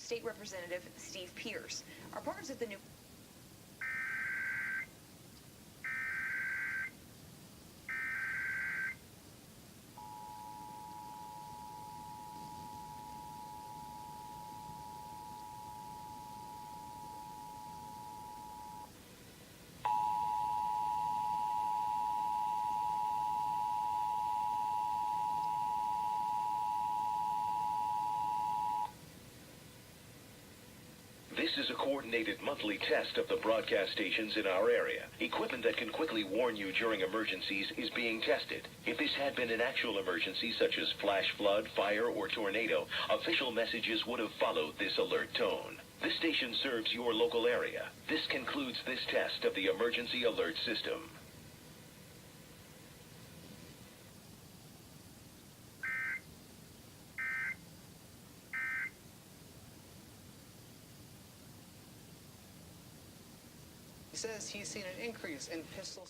State Representative Steve Pierce. Our partners at the new This is a coordinated monthly test of the broadcast stations in our area. Equipment that can quickly warn you during emergencies is being tested. If this had been an actual emergency such as flash flood, fire, or tornado, official messages would have followed this alert tone. This station serves your local area. This concludes this test of the emergency alert system. He says he's seen an increase in pistol